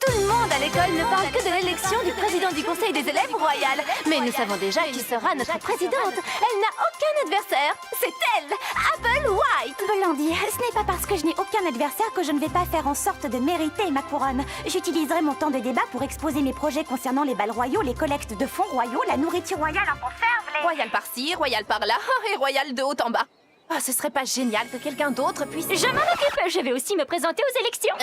Tout le monde à l'école ne parle que de l'élection du président du conseil des élèves royal. Mais nous savons déjà qui sera notre présidente. Elle n'a aucun adversaire. C'est elle, Apple White. Blondie, ce n'est pas parce que je n'ai aucun adversaire que je ne vais pas faire en sorte de mériter ma couronne. J'utiliserai mon temps de débat pour exposer mes projets concernant les bals royaux, les collectes de fonds royaux, la nourriture royale en conserve, les... Royal par-ci, royal par-là, et royal de haut en bas. Oh, ce serait pas génial que quelqu'un d'autre puisse... Je m'en occupe, je vais aussi me présenter aux élections.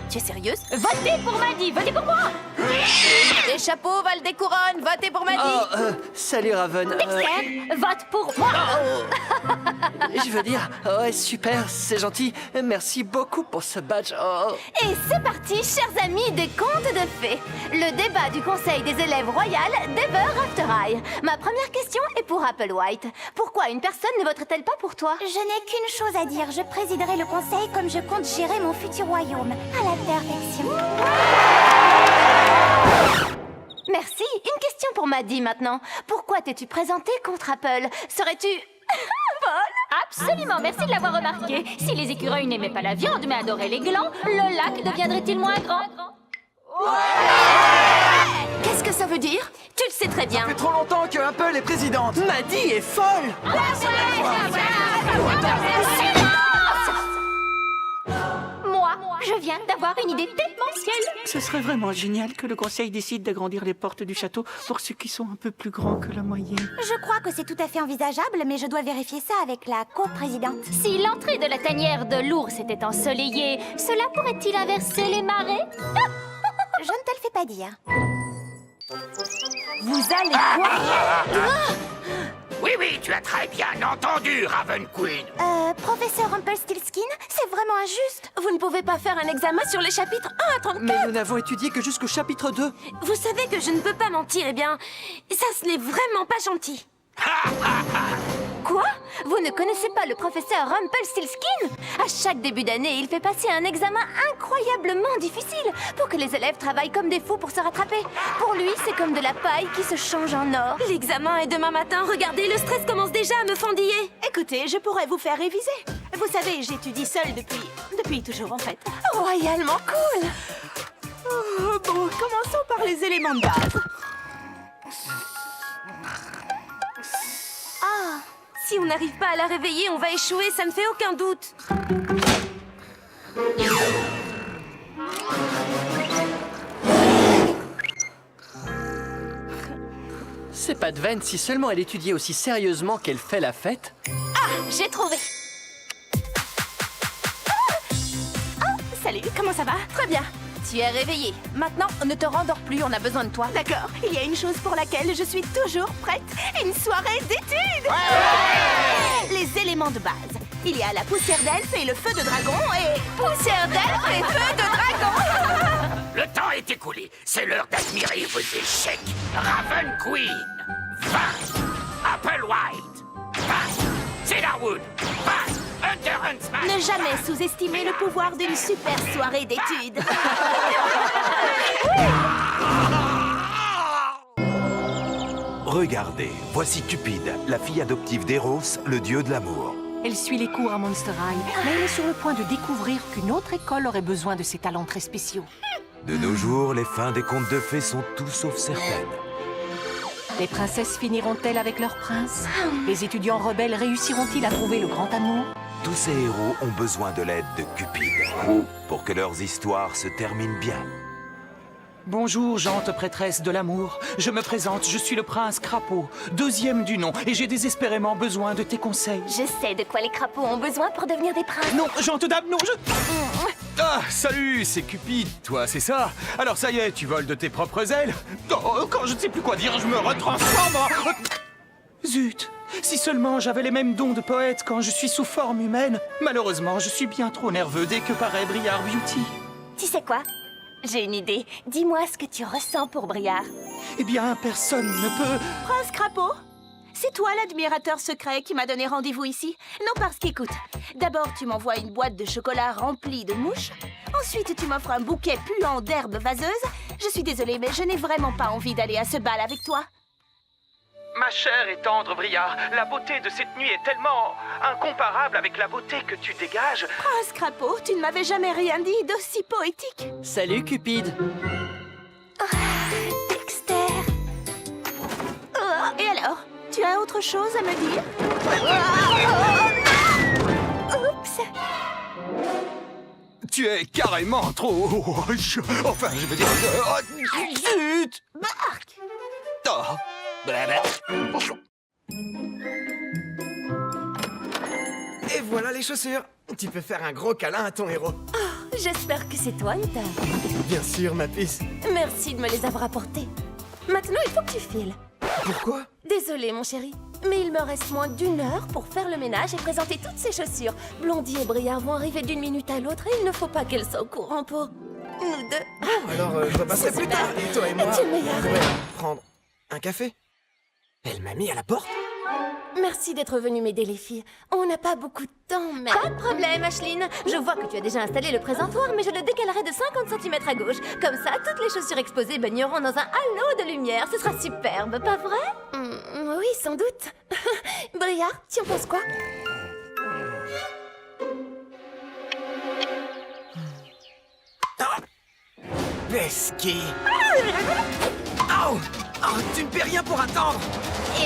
Tu es sérieuse? Votez pour Maddy, votez pour moi. Des chapeaux valent des couronnes, votez pour Maddy. Oh, salut Raven. Dexter, vote pour moi. Je veux dire, ouais, super, c'est gentil. Merci beaucoup pour ce badge. Oh. Et c'est parti, chers amis des contes de fées. Le débat du conseil des élèves royal d'Ever After High. Ma première question est pour Apple White. Pourquoi une personne ne voterait-elle pas pour toi? Je n'ai qu'une chose à dire, je présiderai le conseil comme je compte gérer mon futur royaume. À la perfection. Merci. Une question pour Maddy maintenant. Pourquoi t'es-tu présentée contre Apple? Serais-tu... folle? Absolument, merci de l'avoir remarqué. Si les écureuils n'aimaient pas la viande mais adoraient les glands, le lac deviendrait-il moins grand? Qu'est-ce que ça veut dire? Tu le sais très bien. Ça fait trop longtemps que Apple est présidente. Maddy est folle. Moi, je viens d'avoir une idée démentielle. Ce serait vraiment génial que le conseil décide d'agrandir les portes du château pour ceux qui sont un peu plus grands que la moyenne. Je crois que c'est tout à fait envisageable, mais je dois vérifier ça avec la coprésidente. Si l'entrée de la tanière de l'ours était ensoleillée, cela pourrait-il inverser les marées? Je ne te le fais pas dire. Vous allez quoi? Oui, tu as très bien entendu, Raven Queen. Professeur Rumpelstiltskin, c'est vraiment injuste. Vous ne pouvez pas faire un examen sur les chapitres 1 à 34. Mais nous n'avons étudié que jusqu'au chapitre 2. Vous savez que je ne peux pas mentir, eh bien, ça ce n'est vraiment pas gentil. Quoi? Vous ne connaissez pas le professeur Rumpelstiltskin? À chaque début d'année, il fait passer un examen incroyablement difficile pour que les élèves travaillent comme des fous pour se rattraper. Pour lui, c'est comme de la paille qui se change en or. L'examen est demain matin. Regardez, le stress commence déjà à me fendiller. Écoutez, je pourrais vous faire réviser. Vous savez, j'étudie seule depuis toujours en fait. Royalement cool. Bon, commençons par les éléments de base. Ah, si on n'arrive pas à la réveiller, on va échouer, ça ne fait aucun doute. C'est pas de veine si seulement elle étudiait aussi sérieusement qu'elle fait la fête. Ah, j'ai trouvé. Salut, comment ça va? Très bien. Tu es réveillée. Maintenant, ne te rendors plus, on a besoin de toi. D'accord, il y a une chose pour laquelle je suis toujours prête. Une soirée d'études. Les éléments de base. Il y a la poussière d'elfe et le feu de dragon et... Poussière d'elfe et feu de dragon. Le temps est écoulé. C'est l'heure d'admirer vos échecs. Raven Queen. Passe. Apple White. Passe. Cedarwood. Passe. Hunter Huntsman. Ne jamais sous-estimer le pouvoir d'une super soirée d'études. Regardez, voici Cupide, la fille adoptive d'Eros, le dieu de l'amour. Elle suit les cours à Monster High, mais elle est sur le point de découvrir qu'une autre école aurait besoin de ses talents très spéciaux. De nos jours, les fins des contes de fées sont tout sauf certaines. Les princesses finiront-elles avec leur prince? Les étudiants rebelles réussiront-ils à trouver le grand amour? Tous ces héros ont besoin de l'aide de Cupide, pour que leurs histoires se terminent bien. Bonjour, gente prêtresse de l'amour. Je me présente, je suis le prince Crapaud, deuxième du nom, et j'ai désespérément besoin de tes conseils. Je sais de quoi les crapauds ont besoin pour devenir des princes. Non, gente dame, non, je... Ah, salut, c'est Cupide, toi, c'est ça? Alors ça y est, tu voles de tes propres ailes? Oh, quand je ne sais plus quoi dire, je me retransforme en... Zut! Si seulement j'avais les mêmes dons de poète quand je suis sous forme humaine. Malheureusement, je suis bien trop nerveux dès que paraît Briard Beauty. Tu sais quoi? J'ai une idée. Dis-moi ce que tu ressens pour Briard. Eh bien, personne ne peut... Prince Crapaud, c'est toi l'admirateur secret qui m'a donné rendez-vous ici? Non, parce qu'écoute, d'abord tu m'envoies une boîte de chocolat remplie de mouches. Ensuite, tu m'offres un bouquet puant d'herbes vaseuses. Je suis désolée, mais je n'ai vraiment pas envie d'aller à ce bal avec toi. Ma chère et tendre Briar, la beauté de cette nuit est tellement incomparable avec la beauté que tu dégages. Prince Crapaud, tu ne m'avais jamais rien dit d'aussi poétique. Salut, Cupide. Dexter. Et alors, tu as autre chose à me dire? Oups. Tu es carrément trop... Enfin, je veux dire... Zut! Bark! Oh. Et voilà les chaussures. Tu peux faire un gros câlin à ton héros. J'espère que c'est toi, Utah. Bien sûr, ma puce. Merci de me les avoir apportés. Maintenant, il faut que tu files. Pourquoi? Désolée, mon chéri, mais il me reste moins d'1 heure pour faire le ménage et présenter toutes ces chaussures. Blondie et Briar vont arriver d'une minute à l'autre et il ne faut pas qu'elles soient au courant pour nous deux. Alors, je repasserai plus tard. Et toi et moi, Tu es meilleur. on pourrait prendre un café. Elle m'a mis à la porte. Merci d'être venu m'aider, les filles. On n'a pas beaucoup de temps, mais... Pas de problème, Ashline. Je vois que tu as déjà installé le présentoir, mais je le décalerai de 50 cm à gauche. Comme ça, toutes les chaussures exposées baigneront dans un halo de lumière. Ce sera superbe, pas vrai? Oui, sans doute. Briar, tu en penses quoi? Pesky. Oh, oh, tu ne paies rien pour attendre.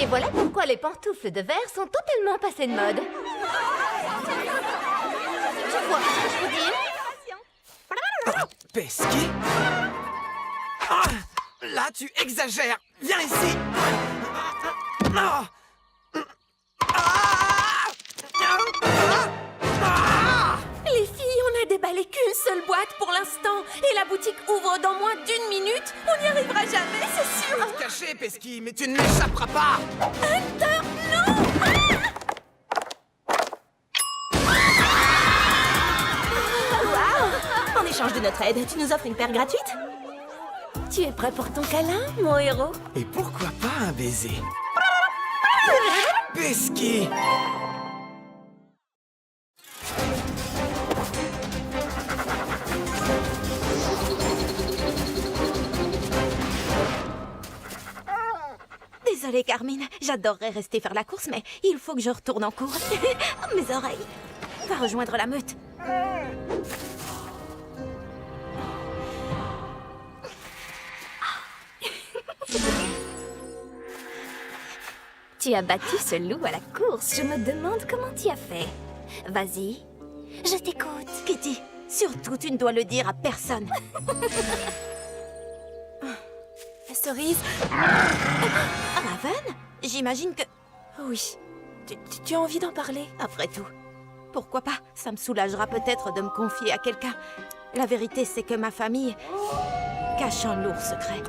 Et voilà pourquoi les pantoufles de verre sont totalement passées de mode. Tu vois ce que je veux dire? Pesky. Ah, là, tu exagères. Viens ici. Ah. Les filles, on a déballé qu'une seule boîte pour l'instant. Et la boutique ouvre dans moins d'1 minute. On n'y arrivera jamais, c'est sûr. Reste caché, Pesky, mais tu ne m'échapperas pas. Hunter, non! En échange de notre aide, tu nous offres une paire gratuite? Tu es prêt pour ton câlin, mon héros? Et pourquoi pas un baiser? Pesky. Désolée, Carmine. J'adorerais rester faire la course, mais il faut que je retourne en cours. Mes oreilles. Va rejoindre la meute. Tu as battu ce loup à la course. Je me demande comment tu as fait. Vas-y. Je t'écoute. Kitty, surtout tu ne dois le dire à personne. Cerise? Raven? J'imagine que... Oui. Tu as envie d'en parler? Après tout, pourquoi pas? Ça me soulagera peut-être de me confier à quelqu'un. La vérité, c'est que ma famille cache un lourd secret.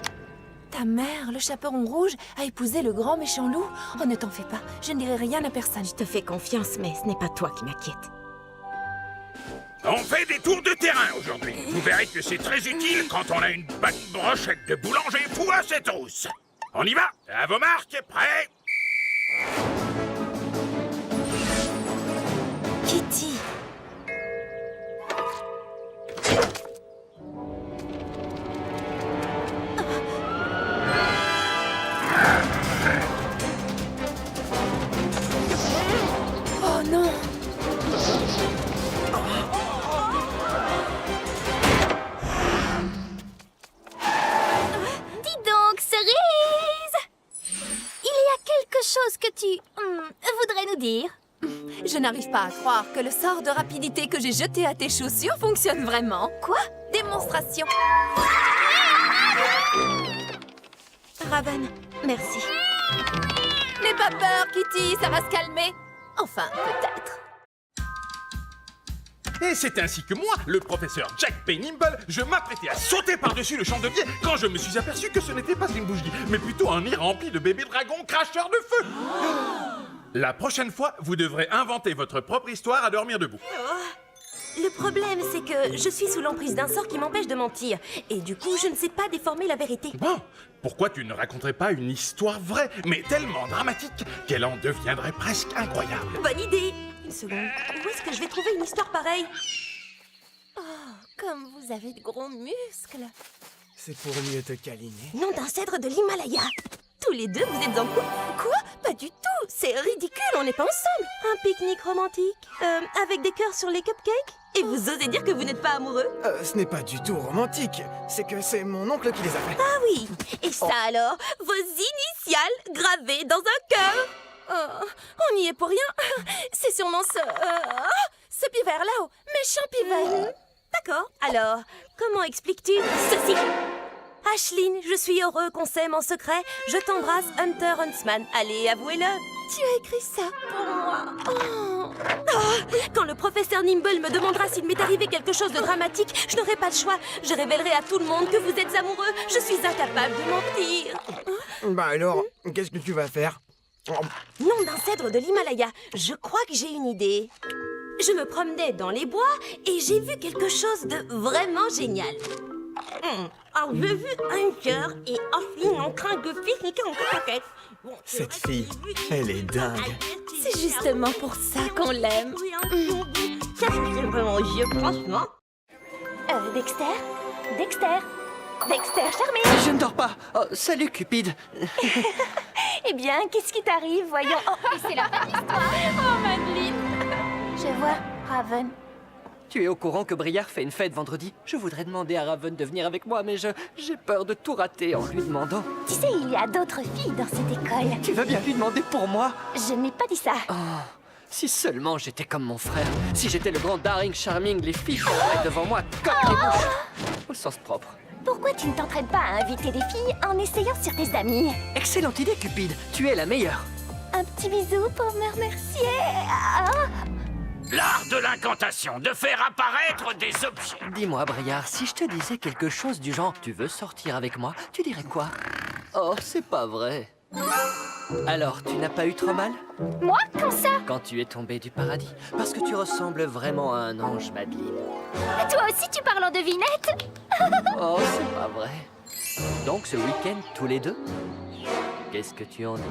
Ta mère, le chaperon rouge, a épousé le grand méchant loup? Oh, ne t'en fais pas. Je ne dirai rien à personne. Je te fais confiance, mais ce n'est pas toi qui m'inquiète. On fait des tours de terrain aujourd'hui. Vous verrez que c'est très utile quand on a une bonne brochette de boulanger fou à cette housse. On y va? À vos marques, prêts? Kitty. Oh non! Dis donc, Cerise! Il y a quelque chose que tu voudrais nous dire? Je n'arrive pas à croire que le sort de rapidité que j'ai jeté à tes chaussures fonctionne vraiment. Quoi? Démonstration. Raven, merci. N'aie pas peur, Kitty, ça va se calmer. Enfin, peut-être. Et c'est ainsi que moi, le professeur Jack Peynimble, je m'apprêtais à sauter par-dessus le champ de biais quand je me suis aperçu que ce n'était pas une bougie, mais plutôt un nid rempli de bébés dragons cracheurs de feu. La prochaine fois, vous devrez inventer votre propre histoire à dormir debout. Le problème, c'est que je suis sous l'emprise d'un sort qui m'empêche de mentir. Et du coup, je ne sais pas déformer la vérité. Bon, pourquoi tu ne raconterais pas une histoire vraie, mais tellement dramatique qu'elle en deviendrait presque incroyable? Bonne idée. Une seconde. Où est-ce que je vais trouver une histoire pareille? Oh, comme vous avez de gros muscles. C'est pour mieux te câliner. Nom d'un cèdre de l'Himalaya. Tous les deux, vous êtes en couple? Quoi? Pas du tout. C'est ridicule, on n'est pas ensemble. Un pique-nique romantique avec des cœurs sur les cupcakes? Et vous osez dire que vous n'êtes pas amoureux? Ce n'est pas du tout romantique. C'est que c'est mon oncle qui les a fait. Ah oui. Et ça alors? Vos initiales gravées dans un cœur? On n'y est pour rien. C'est sûrement ce pivert là-haut. Méchant pivert. D'accord. Alors, comment expliques-tu ceci? Ashline, je suis heureux qu'on s'aime en secret. Je t'embrasse, Hunter Huntsman. Allez, avouez-le. Tu as écrit ça pour moi. Quand le professeur Nimble me demandera s'il m'est arrivé quelque chose de dramatique, je n'aurai pas le choix. Je révélerai à tout le monde que vous êtes amoureux. Je suis incapable de mentir. Bah alors, qu'est-ce que tu vas faire? Nom d'un cèdre de l'Himalaya. Je crois que j'ai une idée. Je me promenais dans les bois et j'ai vu quelque chose de vraiment génial. Alors, j'ai vu un cœur et Ashline en train de pique-niquer en coquette. Bon, Cette fille, elle est dingue. c'est justement pour ça qu'on l'aime. Ça, c'est vraiment vieux, franchement. Dexter? Dexter charmé! Je ne dors pas. Oh, salut, Cupide. Eh bien, qu'est-ce qui t'arrive, voyons? Oh, c'est la fin de l'histoire! Oh, Madeleine! Je vois, Raven. Tu es au courant que Briard fait une fête vendredi? Je voudrais demander à Raven de venir avec moi, mais j'ai peur de tout rater en lui demandant. Tu sais, il y a d'autres filles dans cette école. Tu vas bien lui demander pour moi? Je n'ai pas dit ça. Oh, si seulement j'étais comme mon frère. Si j'étais le grand Daring Charming, les filles courraient devant moi comme des mouches. Au sens propre. Pourquoi tu ne t'entraînes pas à inviter des filles en essayant sur tes amis? Excellente idée, Cupide. Tu es la meilleure. Un petit bisou pour me remercier. Ah. L'art de l'incantation, de faire apparaître des objets. Dis-moi, Briard, si je te disais quelque chose du genre « Tu veux sortir avec moi ?» tu dirais quoi? Oh, c'est pas vrai. Alors, tu n'as pas eu trop mal? Moi? Comme ça? Quand tu es tombé du paradis? Parce que tu ressembles vraiment à un ange, Madeleine. Toi aussi, tu parles en devinette? Oh, c'est pas vrai. Donc, ce week-end, tous les deux? Qu'est-ce que tu en dis?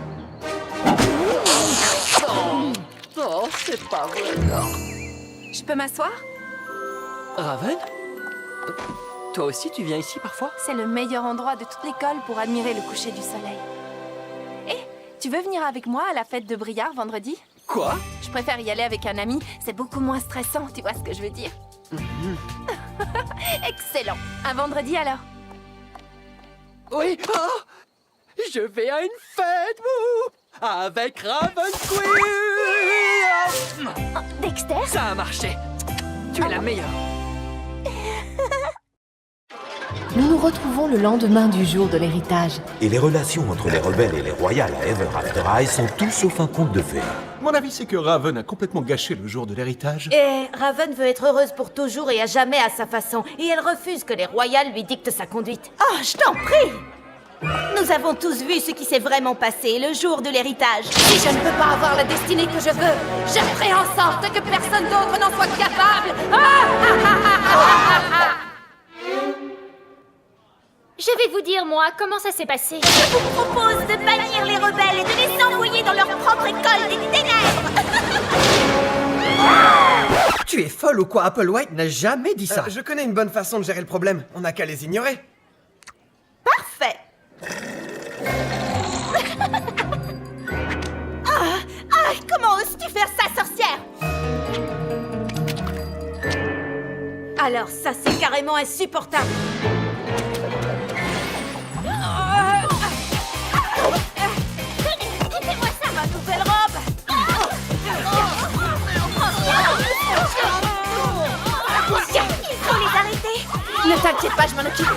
Oh, c'est pas vrai. Je peux m'asseoir? Raven? Toi aussi, tu viens ici parfois? C'est le meilleur endroit de toute l'école pour admirer le coucher du soleil. Eh, tu veux venir avec moi à la fête de Briard vendredi? Quoi? Je préfère y aller avec un ami, c'est beaucoup moins stressant, tu vois ce que je veux dire? Excellent. À vendredi alors. Oui. Oh, je vais à une fête, avec Raven Queen. Dexter? Ça a marché. Tu es la meilleure. Nous nous retrouvons le lendemain du jour de l'héritage. Et les relations entre les rebelles et les royales à Ever After High sont tout sauf un conte de fées. Mon avis, c'est que Raven a complètement gâché le jour de l'héritage. Et Raven veut être heureuse pour toujours et à jamais à sa façon. Et elle refuse que les royales lui dictent sa conduite. Oh, je t'en prie! Nous avons tous vu ce qui s'est vraiment passé le jour de l'héritage. Si je ne peux pas avoir la destinée que je veux, je ferai en sorte que personne d'autre n'en soit capable. Je vais vous dire, moi, comment ça s'est passé. Je vous propose de bannir les rebelles et de les envoyer dans leur propre école des ténèbres. Tu es folle ou quoi? Applewhite n'a jamais dit ça. Je connais une bonne façon de gérer le problème. On n'a qu'à les ignorer. Parfait. Comment oses-tu faire ça, sorcière? Alors ça, c'est carrément insupportable. Mettez-moi ça, ma nouvelle robe. Il faut les arrêter. Ne t'inquiète pas, je m'en occupe.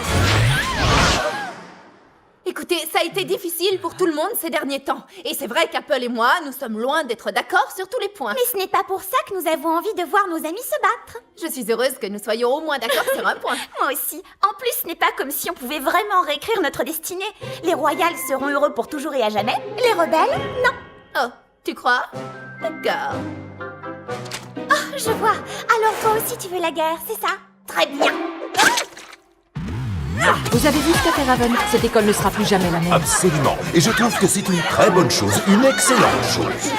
Écoutez, ça a été difficile pour tout le monde ces derniers temps. Et c'est vrai qu'Apple et moi, nous sommes loin d'être d'accord sur tous les points. Mais ce n'est pas pour ça que nous avons envie de voir nos amis se battre. Je suis heureuse que nous soyons au moins d'accord sur un point. Moi aussi. En plus, ce n'est pas comme si on pouvait vraiment réécrire notre destinée. Les royales seront heureux pour toujours et à jamais. Les rebelles, non. Oh, tu crois? D'accord. Oh, je vois. Alors toi aussi tu veux la guerre, c'est ça? Très bien. Vous avez vu ce qu'a fait Raven? Cette école ne sera plus jamais la même. Absolument. Et je trouve que c'est une très bonne chose, une excellente chose.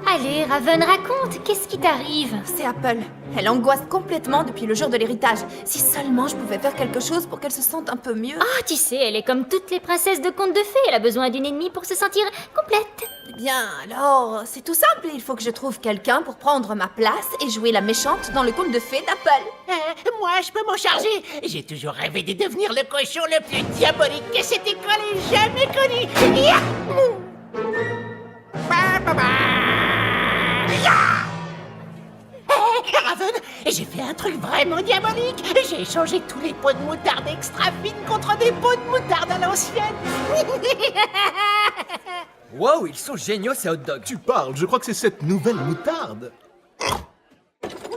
Allez, Allez, Raven, raconte, qu'est-ce qui t'arrive? C'est Apple. Elle angoisse complètement depuis le jour de l'héritage. Si seulement je pouvais faire quelque chose pour qu'elle se sente un peu mieux. Oh, tu sais, elle est comme toutes les princesses de contes de fées. Elle a besoin d'une ennemie pour se sentir complète. Eh bien, alors, c'est tout simple. Il faut que je trouve quelqu'un pour prendre ma place et jouer la méchante dans le conte de fées d'Apple. Moi, je peux m'en charger. J'ai toujours rêvé de devenir le cochon le plus diabolique que cette école ait jamais connu. Yahoo! Hé, Raven, j'ai fait un truc vraiment diabolique. J'ai échangé tous les pots de moutarde extra fines contre des pots de moutarde à l'ancienne. Wow, ils sont géniaux ces hot dogs. Tu parles, je crois que c'est cette nouvelle moutarde.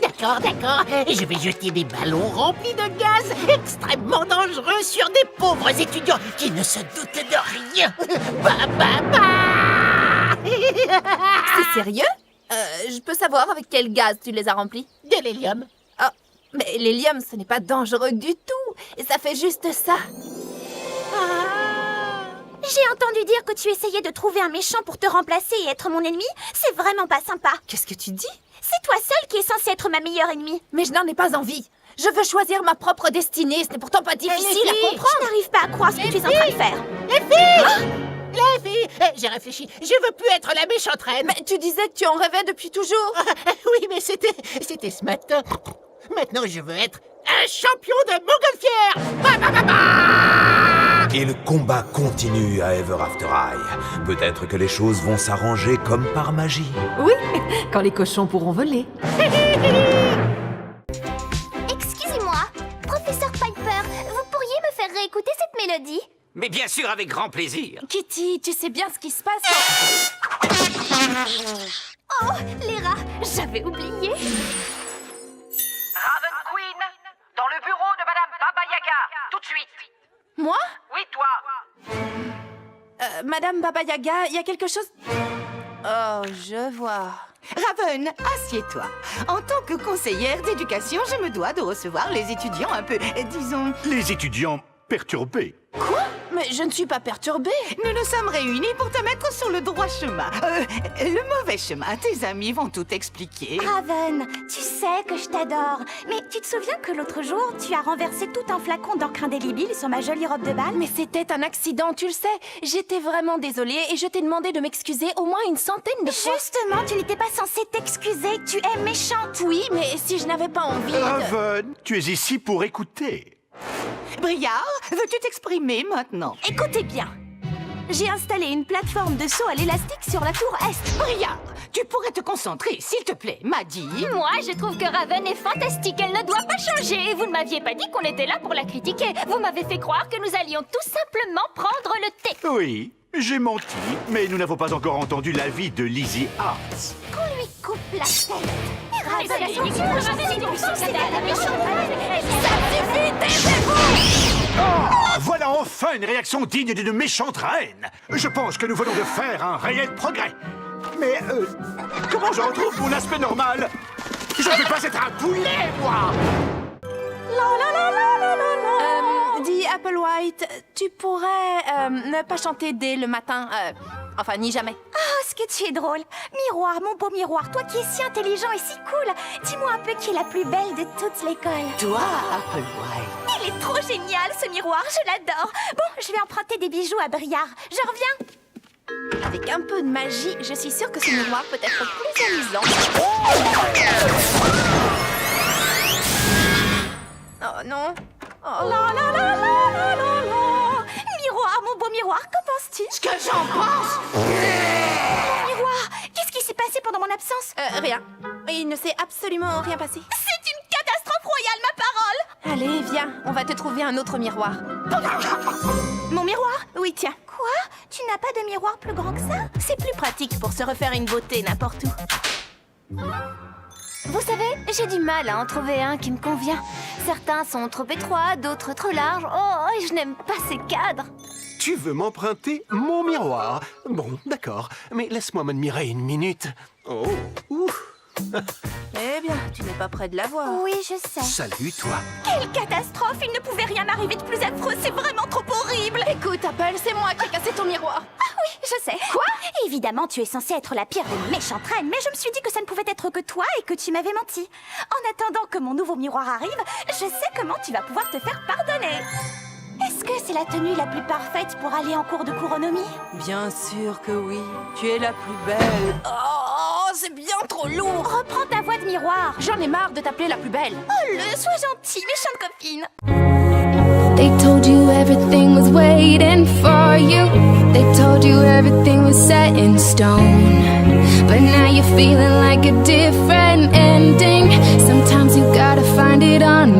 D'accord, d'accord. Je vais jeter des ballons remplis de gaz extrêmement dangereux sur des pauvres étudiants qui ne se doutent de rien. Bah, bah, bah. C'est sérieux? Je peux savoir avec quel gaz tu les as remplis? De l'hélium. Ah, mais l'hélium, ce n'est pas dangereux du tout. Et ça fait juste ça. J'ai entendu dire que tu essayais de trouver un méchant pour te remplacer et être mon ennemi. C'est vraiment pas sympa. Qu'est-ce que tu dis? C'est toi seule qui est censée être ma meilleure ennemie. Mais je n'en ai pas envie. Je veux choisir ma propre destinée. Ce n'est pourtant pas difficile à comprendre. Je n'arrive pas à croire ce que tu es en train de faire. Les filles! Les filles! J'ai réfléchi. Je veux plus être la méchante reine. Mais tu disais que tu en rêvais depuis toujours. Oui, mais c'était ce matin. Maintenant, je veux être un champion de montgolfière. Bah, bah, bah, bah. Et le combat continue à Ever After High. Peut-être que les choses vont s'arranger comme par magie. Oui, quand les cochons pourront voler. Excusez-moi, professeur Piper, vous pourriez me faire réécouter cette mélodie? Mais bien sûr, avec grand plaisir. Kitty, tu sais bien ce qui se passe. Oh, les rats, j'avais oublié. Raven Queen, dans le bureau de Madame Baba Yaga, tout de suite. Moi? Oui, toi. Madame Baba Yaga, il y a quelque chose... Oh, je vois. Raven, assieds-toi. En tant que conseillère d'éducation, je me dois de recevoir les étudiants un peu, disons... Les étudiants perturbés. Quoi? Mais je ne suis pas perturbée. Nous nous sommes réunis pour te mettre sur le droit chemin. Le mauvais chemin, tes amis vont tout expliquer. Raven, tu sais que je t'adore. Mais tu te souviens que l'autre jour, tu as renversé tout un flacon d'encre indélébile sur ma jolie robe de bal? Mais c'était un accident, tu le sais. J'étais vraiment désolée et je t'ai demandé de m'excuser au moins une centaine de fois. Justement, tu n'étais pas censée t'excuser. Tu es méchante. Oui, mais si je n'avais pas envie de... Raven, tu es ici pour écouter. Briard, veux-tu t'exprimer maintenant? Écoutez bien. J'ai installé une plateforme de saut à l'élastique sur la tour Est. Briard, tu pourrais te concentrer, s'il te plaît, Maddy. Moi, je trouve que Raven est fantastique. Elle ne doit pas changer. Vous ne m'aviez pas dit qu'on était là pour la critiquer. Vous m'avez fait croire que nous allions tout simplement prendre le thé. Oui, j'ai menti, mais nous n'avons pas encore entendu l'avis de Lizzie Arts. Qu'on lui coupe la tête. Raven, Voilà enfin une réaction digne d'une méchante reine. Je pense que nous venons de faire un réel progrès. Mais comment je retrouve mon aspect normal? Je ne peux pas être un poulet, moi. Dis Applewhite, tu pourrais ne pas chanter dès le matin, enfin ni jamais. Oh, ce que tu es drôle. Miroir, mon beau miroir, toi qui es si intelligent et si cool. Dis-moi un peu qui est la plus belle de toute l'école. Toi, Applewhite. Il est trop génial, ce miroir, je l'adore. Bon, je vais emprunter des bijoux à Briard. Je reviens. Avec un peu de magie, je suis sûre que ce miroir peut être plus amusant. Oh non. Oh là là là là là là là. Miroir, mon beau miroir, qu'en penses-tu? Ce que j'en pense? Miroir, qu'est-ce qui s'est passé pendant mon absence? Rien. Il ne s'est absolument rien passé. C'est une catastrophe royale, ma parole! Allez, viens, on va te trouver un autre miroir. Mon miroir? Oui, tiens. Quoi? Tu n'as pas de miroir plus grand que ça? C'est plus pratique pour se refaire une beauté n'importe où. Vous savez, j'ai du mal à en trouver un qui me convient. Certains sont trop étroits, d'autres trop larges. Oh, et je n'aime pas ces cadres. Tu veux m'emprunter mon miroir? Bon, d'accord, mais laisse-moi m'admirer une minute. Oh, ouf. Eh bien, tu n'es pas près de la voir. Oui, je sais. Salut, toi. Quelle catastrophe! Il ne pouvait rien arriver de plus affreux, c'est vraiment trop horrible! Écoute, Apple, c'est moi qui ai cassé ton miroir. Ah oui, je sais. Quoi? Évidemment, tu es censée être la pire des méchantes reines, mais je me suis dit que ça ne pouvait être que toi et que tu m'avais menti. En attendant que mon nouveau miroir arrive, je sais comment tu vas pouvoir te faire pardonner. Est-ce que c'est la tenue la plus parfaite pour aller en cours de couronnomie? Bien sûr que oui. Tu es la plus belle. Oh, c'est bien trop lourd. Reprends ta voix de miroir. J'en ai marre de t'appeler la plus belle. Oh, sois gentille, méchante copine. They told you everything was waiting for you. They told you everything was set in stone. But now you're feeling like a different ending. Sometimes you gotta find it on